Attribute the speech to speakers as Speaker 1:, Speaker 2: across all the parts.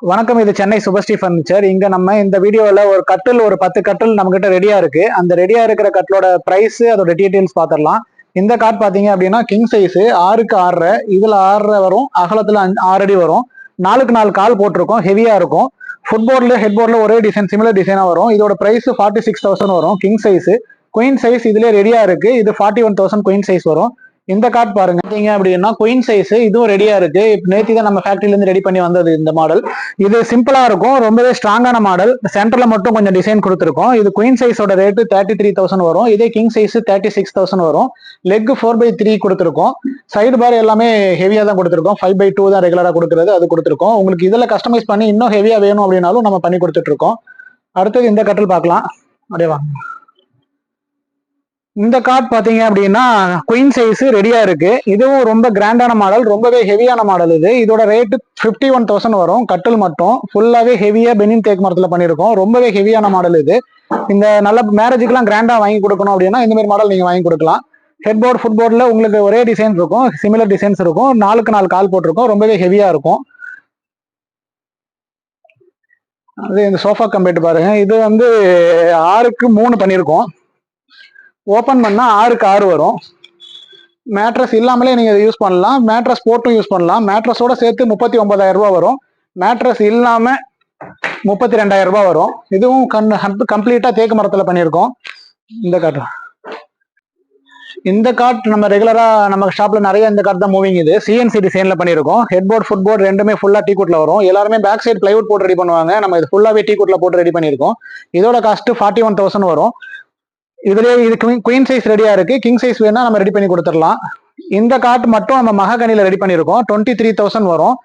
Speaker 1: வணக்கம். இது சென்னை சுபஸ்ரீ ஃபர்னிச்சர். இங்க நம்ம இந்த வீடியோல ஒரு கட்டில், ஒரு 10 கட்டில் நம்ம கிட்ட ரெடியா இருக்கு. அந்த ரெடியா இருக்கிற கட்டிலோட பிரைஸ், அதோட டீடைல்ஸ் பாத்திரலாம். இந்த காட் பாத்தீங்க அப்படின்னா கிங் சைஸ் 6க்கு 6.5, இதுல 6.5 வரும், அகலத்துல 6 அடி வரும். 4க்கு 4 கால் போட்டிருக்கோம், ஹெவியா இருக்கும். ஃபுட்போர்ட்ல ஹெட்போர்ட்ல ஒரே டிசைன், சிமிலர் டிசைனா வரும். இதோட பிரைஸ் 46,000 வரும். King size. குயின் சைஸ் இதுல ரெடியா இருக்கு. இது 41,000 குயின் சைஸ் வரும். இந்த கார்ட் பாருங்க அப்படின்னா குயின் சைஸ் இதுவும் ரெடியா இருக்கு. நேத்தி தான் நம்ம ஃபேக்டரியில இருந்து ரெடி பண்ணி வந்தது இந்த மாடல். இது சிம்பிளா இருக்கும், ரொம்பவே ஸ்ட்ராங்கான மாடல். சென்டர்ல மட்டும் கொஞ்சம் டிசைன் கொடுத்துருக்கோம். இது குயின் சைஸோட ரேட்டு 33,000 வரும். இதே கிங் சைஸ் 36,000 வரும். லெக் 4/3 கொடுத்துருக்கோம். சைடு பார் எல்லாமே ஹெவியா தான் கொடுத்துருக்கோம். 5/2 தான் ரெகுலரா கொடுக்குறது, அது கொடுத்துருக்கோம். உங்களுக்கு இதுல கஸ்டமைஸ் பண்ணி இன்னும் ஹெவியா வேணும் அப்படின்னாலும் நம்ம பண்ணி கொடுத்துட்டு இருக்கோம். அடுத்தது இந்த கட்டில் பார்க்கலாம். அப்படியே வாங்க. இந்த கார்ட் பாத்தீங்க அப்படின்னா குயின் சைஸ் ரெடியா இருக்கு. இதுவும் ரொம்ப கிராண்டான மாடல், ரொம்பவே ஹெவியான மாடல். இதோட ரேட்டு 51,000 வரும். கட்டில் மட்டும் ஃபுல்லாவே ஹெவியா பெனின் தேக்கு மரத்துல பண்ணிருக்கோம். ரொம்பவே ஹெவியான மாடல் இது. இந்த நல்ல மேரேஜுக்குலாம் கிராண்டா வாங்கி கொடுக்கணும் அப்படின்னா இந்த மாதிரி மாடல் நீங்க வாங்கி கொடுக்கலாம். ஹெட்போர்ட் ஃபுட்போர்ட்ல உங்களுக்கு ஒரே டிசைன் இருக்கும், சிமிலர் டிசைன்ஸ் இருக்கும். 4க்கு 4 கால் போட்டிருக்கும், ரொம்பவே ஹெவியா இருக்கும். அது இந்த சோஃபா கம்பேட் பாருங்க. இது 6க்கு 3 பண்ணிருக்கோம். ஓப்பன் பண்ணா 6க்கு 6 வரும். மேட்ரஸ் இல்லாமலே நீங்க யூஸ் பண்ணலாம், மேட்ரஸ் போட்டும் யூஸ் பண்ணலாம். மேட்ரஸோட சேர்த்து 39,000 ரூபாய் வரும். மேட்ரஸ் இல்லாம 32,000 ரூபாய் வரும். இதுவும் கம்ப்ளீட்டா தேக்கு மரத்துல பண்ணியிருக்கோம். இந்த கார்ட் நம்ம ரெகுலரா நம்ம ஷாப்ல நிறைய இந்த கார்ட் தான் மூவிங். இது சிஎன்சி டிசைன்ல பண்ணிருக்கோம். ஹெட்போர்ட் ஃபுட்போர்ட் ரெண்டுமே ஃபுல்லா டீ-குட்ல வரும். எல்லாருமே பேக் சைடு பிளைவுட் போட்டு ரெடி பண்ணுவாங்க. நம்ம இது ஃபுல்லாவே டீ-குட்ல போட்டு ரெடி பண்ணிருக்கோம். இதோட காஸ்ட் 41,000 வரும். இதுலயே இது குயின் சைஸ் ரெடியா இருக்கு. கிங் சைஸ் வேணா நம்ம ரெடி பண்ணி கொடுத்துடலாம். இந்த கார்ட் மட்டும் நம்ம மகாகனில ரெடி பண்ணிருக்கோம். 23,000 வரும்.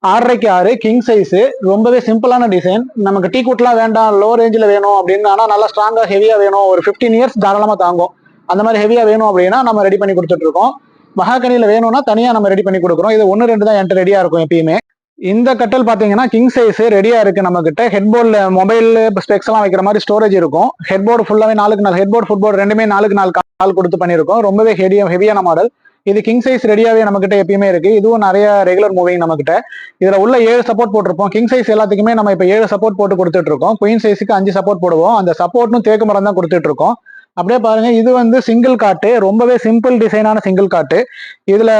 Speaker 1: 6.5க்கு 6 கிங் சைஸ். ரொம்பவே சிம்பிளான டிசைன். நமக்கு டீ குட்லாம் வேண்டாம், லோ ரேஞ்சில் வேணும் அப்படின்னு, ஆனா நல்லா ஸ்ட்ராங்கா ஹெவியா வேணும், ஒரு 15 இயர்ஸ் தாராளமா தாங்கும், அந்த மாதிரி ஹெவியா வேணும் அப்படின்னா நம்ம ரெடி பண்ணி கொடுத்துட்டு இருக்கோம். மகாகனில வேணும்னா தனியா நம்ம ரெடி பண்ணி கொடுக்குறோம். இது 1-2 தான் என்கிட்ட ரெடியா இருக்கும் எப்பயுமே. இந்த கட்டல் பாத்தீங்கன்னா கிங் சைஸ் ரெடியா இருக்கு நம்ம கிட்ட. ஹெட்போர்ட்ல மொபைல் ஸ்பெக்ஸ் எல்லாம் வைக்கிற மாதிரி ஸ்டோரேஜ் இருக்கும். ஹெட்போர்டு ஃபுல்லாவே 4க்கு 4, ஹெட்போர்ட் ஃபுட்போர்ட் ரெண்டுமே 4க்கு 4 கால் கொடுத்து பண்ணிருக்கோம். ரொம்பவே ஹெவியான மாடல். இது கிங் சைஸ் ரெடியாவே நம்ம கிட்ட எப்பயுமே இருக்கு. இதுவும் நிறைய ரெகுலர் மூவிங் நம்ம கிட்ட. இதுல உள்ள 7 சப்போர்ட் போட்டிருப்போம். கிங் சைஸ் எல்லாத்துக்குமே நம்ம இப்ப 7 சப்போர்ட் போட்டு கொடுத்துட்டு இருக்கோம். குயின் சைஸுக்கு 5 சப்போர்ட் போடுவோம். அந்த சப்போர்ட்டும் தேக்கு மரம் தான் கொடுத்துட்டு இருக்கோம். அப்படியே பாருங்க, இது சிங்கிள் காட்டு, ரொம்பவே சிம்பிள் டிசைனான சிங்கிள் காட்டு. இதுல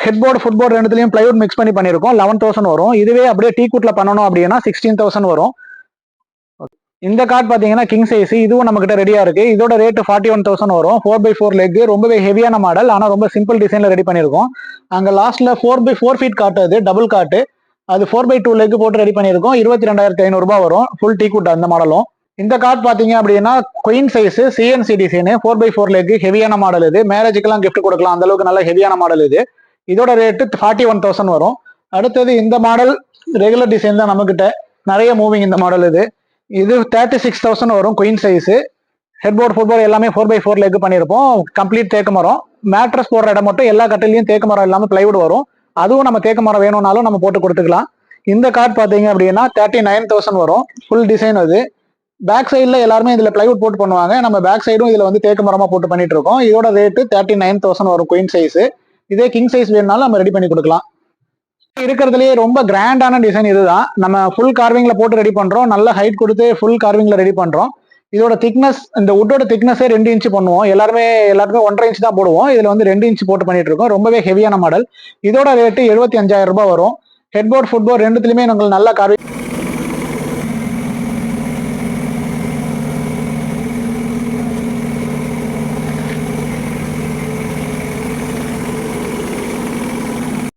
Speaker 1: ஹெட்போர்டு ஃபுட்போர்ட் ரெண்டுலயும் பிளைவுட் மிக்ஸ் பண்ணி பண்ணிருக்கோம். 11,000 வரும். இதுவே அப்படியே டீ குட்ல பண்ணணும் அப்படின்னா 16,000 வரும். இந்த கார்ட் பாத்தீங்கன்னா கிங் சைஸ், இதுவும் நம்ம கிட்ட ரெடியா இருக்கு. இதோட ரேட் 41,000 வரும். 4/4 லெக், ரொம்பவே ஹெவியான மாடல், ஆனா ரொம்ப சிம்பிள் டிசைன்ல ரெடி பண்ணிருக்கோம். அங்க லாஸ்ட்ல 4/4 ஃபீட் காட்டு, அது டபுள் காட்டு, அது 4/2 லெக் போட்டு ரெடி பண்ணிருக்கோம். 22,500 ரூபாய் வரும். ஃபுல் டீ குட் அந்த மாடலும். இந்த கார்ட் பாத்தீங்க அப்படின்னா queen size CNC design, 4/4 leg, ஹெவியான மாடல். இது மேரேஜுக்கெல்லாம் கிஃப்ட் கொடுக்கலாம், அந்த அளவுக்கு நல்ல ஹெவியான மாடல். இதோட ரேட்டு 41,000 வரும். அடுத்தது இந்த மாடல் ரெகுலர் டிசைன் தான் நம்ம கிட்ட நிறைய மூவிங். இந்த மாடல் இது 36,000 வரும். Queen size. ஹெட்போர்ட் ஃபுட்போர்ட் எல்லாமே 4/4 லெக் பண்ணிருப்போம். கம்ப்ளீட் தேக்கு மரம். மேட்ரஸ் போடுற இடம் மட்டும் எல்லா கட்டிலையும் தேக்கு மரம் இல்லாம பிளைவுட் வரும். அதுவும் நம்ம தேக்கு மரம் வேணும்னாலும் நம்ம போட்டு கொடுத்துக்கலாம். இந்த கார்ட் பாத்தீங்க அப்படின்னா 39,000 வரும். Full design. அது பேக் சைட்ல எல்லாருமே இதுல பிளைவுட் போட்டு பண்ணுவாங்க. நம்ம பேக் சைடும் இதுல தேக்கு மரமா போட்டு பண்ணிட்டு இருக்கோம். இதோட ரேட்டு 39,000 வரும். Queen size. இதே கிங் சைஸ் வேணும்னாலும் நம்ம ரெடி பண்ணி கொடுக்கலாம். இருக்கிறதுலயே ரொம்ப கிராண்டான டிசைன் இதுதான். நம்ம ஃபுல் கார்விங்ல போட்டு ரெடி பண்றோம். நல்ல ஹைட் கொடுத்து ஃபுல் கார்விங்ல ரெடி பண்றோம். இதோட திக்னஸ், இந்த வுட்டோட திக்னஸே 2 இன்ச் பண்ணுவோம். எல்லாருமே 1.5 இன்ச் தான் போடுவோம். இதுல 2 இன்ச் போட்டு பண்ணிட்டு இருக்கோம். ரொம்பவே ஹெவியான மாடல். இதோட ரேட்டு 75,000 ரூபாய் வரும். ஹெட்போர்ட் ஃபுட்போர்ட் ரெண்டுத்துலயுமே உங்களுக்கு நல்ல கார்விங்